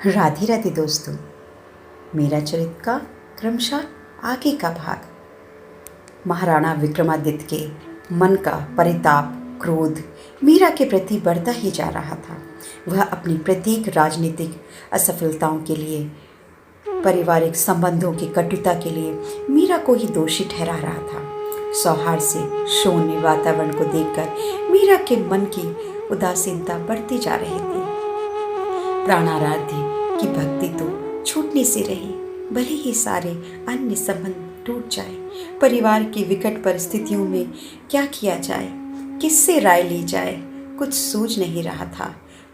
राधे राधे दोस्तों। मेरा चरित्र का क्रमशः आगे का भाग। महाराणा विक्रमादित्य के मन का परिताप, क्रोध मीरा के प्रति बढ़ता ही जा रहा था। वह अपनी प्रत्येक राजनीतिक असफलताओं के लिए, पारिवारिक संबंधों की कटुता के लिए मीरा को ही दोषी ठहरा रहा था। सौहार्द से शून्य वातावरण को देखकर मीरा के मन की उदासीनता बढ़ती जा रही थी। प्राणाराध्य की भक्ति तो छूटने से रही, भले ही सारे अन्य संबंध टूट जाए। परिवार की विकट परिस्थितियों में क्या किया जाए, किससे राय ली जाए, कुछ सूझ नहीं रहा था।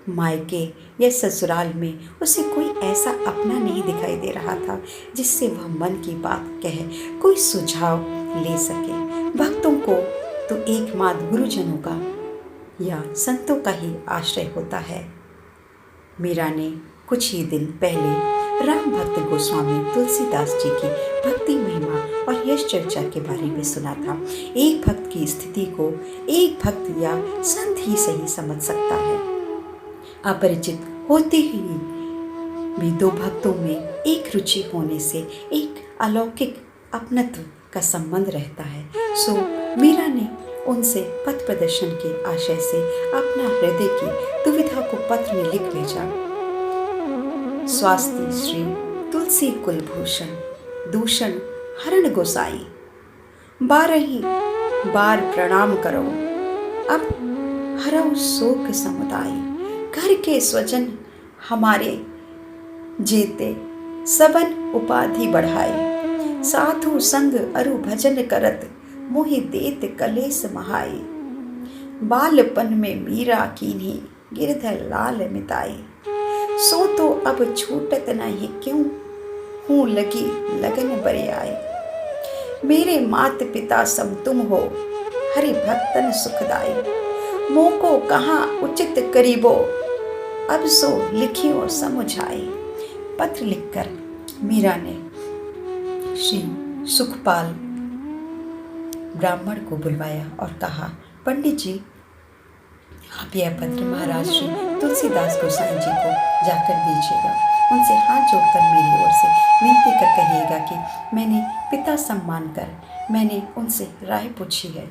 मायके या ससुराल में उसे कोई ऐसा अपना नहीं दिखाई दे रहा था जिससे वह मन की बात कह कोई सुझाव ले सके। भक्तों को तो एकमात्र गुरुजनों का या संतों का ही आश्रय होता है। मीरा ने कुछ ही दिन पहले राम भक्त गोस्वामी तुलसीदास जी की भक्ति महिमा और यश चर्चा के बारे में सुना था। एक भक्त की स्थिति को एक भक्त या संत ही सही समझ सकता है। अपरिचित होते ही भी दो भक्तों में एक रुचि होने से एक अलौकिक अपनत्व का संबंध रहता है। सो मीरा ने उनसे पथ प्रदर्शन के आशय से अपना हृदय की दुविधा को पत्र में लिख भेजा। स्वास्ति श्री तुलसी कुलभूषण दूषण हरण गोसाई, 12 बार प्रणाम करो अब हरौ शोक समुदाय। घर के स्वजन हमारे जेते सबन उपाधि बढ़ाए। साधु संग अरु भजन करत मोहि देत कलेस महाई। बालपन में मीरा कीन्ही गिरधर लाल मिताई। सो तो अब छूटत नहीं क्यों हूँ लगी लगन बरे आए। मेरे मात पिता सम तुम हो हरि भक्तन सुखदाई। मोको कहाँ उचित करीबो अब सो लिखियो समुझाई। पत्र लिखकर मीरा ने श्री सुखपाल ब्राह्मण को बुलवाया और कहा, पंडित जी आप यह पत्र महाराज श्री तुलसीदास गोसाई जी को जाकर दीजिएगा। उनसे हाथ जोड़कर मेरी ओर से विनती कर कहिएगा कि मैंने पिता सम्मान कर मैंने उनसे राय पूछी है,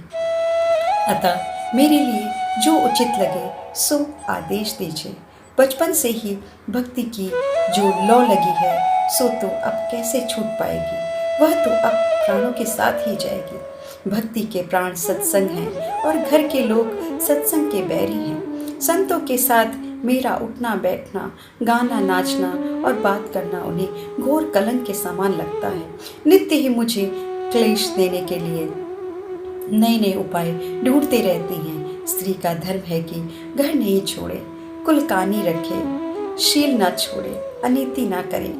अतः मेरे लिए जो उचित लगे सो आदेश दीजिए। बचपन से ही भक्ति की जो लौ लगी है सो तो अब कैसे छूट पाएगी, वह तो अब प्राणों के साथ ही जाएगी। भक्ति के प्राण सत्संग हैं और घर के लोग सत्संग के बैरी हैं। संतों के साथ मेरा उठना बैठना, गाना नाचना और बात करना उन्हें घोर कलंक के समान लगता है। नित्य ही मुझे क्लेश देने के लिए नए नए उपाय ढूंढते रहती हैं। स्त्री का धर्म है कि घर नहीं छोड़े, कुलकानी रखे, शील न छोड़े, अनीति न करे।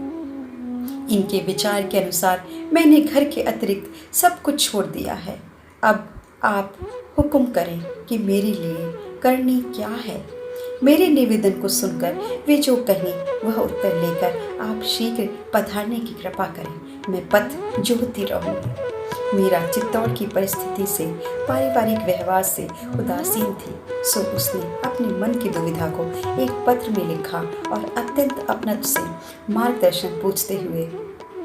इनके विचार के अनुसार मैंने घर के अतिरिक्त सब कुछ छोड़ दिया है। अब आप हुक्म करें कि मेरे लिए करनी क्या है। मेरे निवेदन को सुनकर वे जो कहें वह उत्तर लेकर आप शीघ्र पधारने की कृपा करें। मैं पथ जोहती रहूँगी। मीरा चित्तौड़ की परिस्थिति से, पारिवारिक व्यवहार से उदासीन थी, सो उसने अपने मन की दुविधा को एक पत्र में लिखा और अत्यंत अपनत्व से मार्गदर्शन पूछते हुए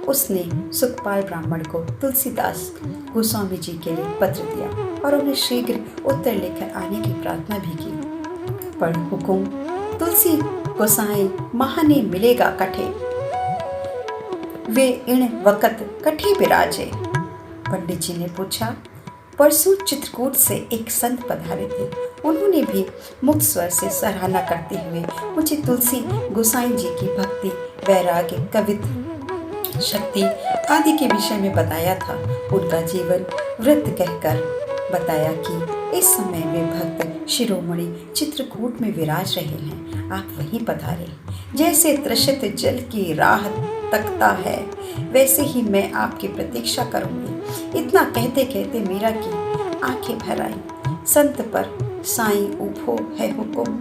उसने सुखपाल ब्राह्मण को तुलसीदास गोस्वामी जी के लिए पत्र दिया और उन्हें शीघ्र उत्तर लेकर आने की प्रार्थना भी की। पर हुकुम तुलसी गोसाई महाने मिलेगा कठे, वे इण वक़्त कठे बिराजे। पंडित जी ने पूछा, परसों चित्रकूट से एक संत पधारे थे। उन्होंने भी मुक्त स्वर से सराहना करते हुए मुझे तुलसी गोसाई जी की भक्ति, वैराग्य, कवित्व, शक्ति आदि के विषय में बताया था। उनका जीवन वृत्त कहकर बताया कि इस समय वे भक्त शिरोमणि चित्रकूट में विराज रहे हैं, आप वहीं पधारे। जैसे तृषित जल की राह तकता है वैसे ही मैं आपकी प्रतीक्षा करूंगी। इतना कहते कहते मीरा की आंखें भर आई। संत पर साईं ऊपो है हुकुम।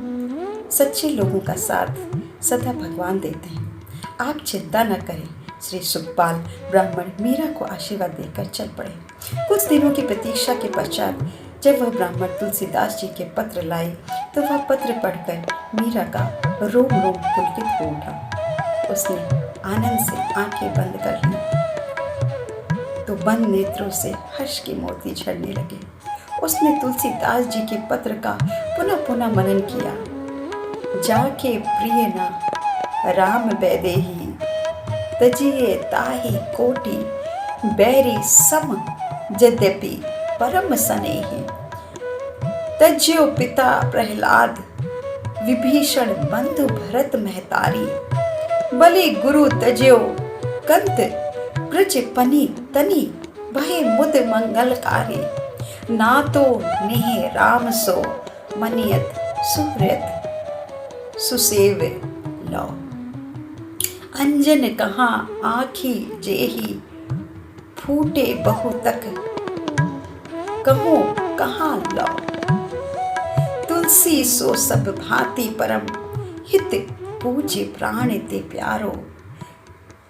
सच्चे लोगों का साथ सदा भगवान देते हैं। आप चिंता न करें। श्री सुखपाल ब्राह्मण मीरा को आशीर्वाद देकर चल पड़े। कुछ दिनों की प्रतीक्षा के पश्चात जब वह ब्राह्मण तुलसीदास जी के पत्र लाए तो वह पत्र पढ़कर मीरा का रोम रोम पुलकित हो उठा। उसने आनंद से आंखें बंद कर ली तो बंद नेत्रों से हर्ष के मोती झरने लगे। उसने तुलसीदास जी के पत्र का पुनः पुनः मनन किया। जाके प्रिय ना राम बैदेही तजिए ताहि कोटि बैरी सम यद्यपि परम सनेही तज्यो पिता प्रहलाद विभीषण बंधु भरत महतारी बलि गुरु तज्यो कंत ब्रज पनी तनी भय मुद मंगलकारी ना तो नेह राम सो मनियत सुहृत सुसेव लो अंजन कहाँ आँखी जेही फूटे बहु तक कहो कहाँ लो तुलसी सो सब भांति परम हित पूज्य प्राण ते प्यारो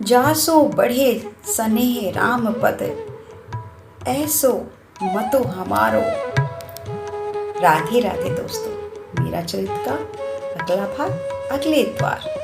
जासो बढ़े स्नेह राम पद ऐसो मतो हमारो। राधे राधे दोस्तों, मेरा चरित्र का अगला भाग अगले इतवार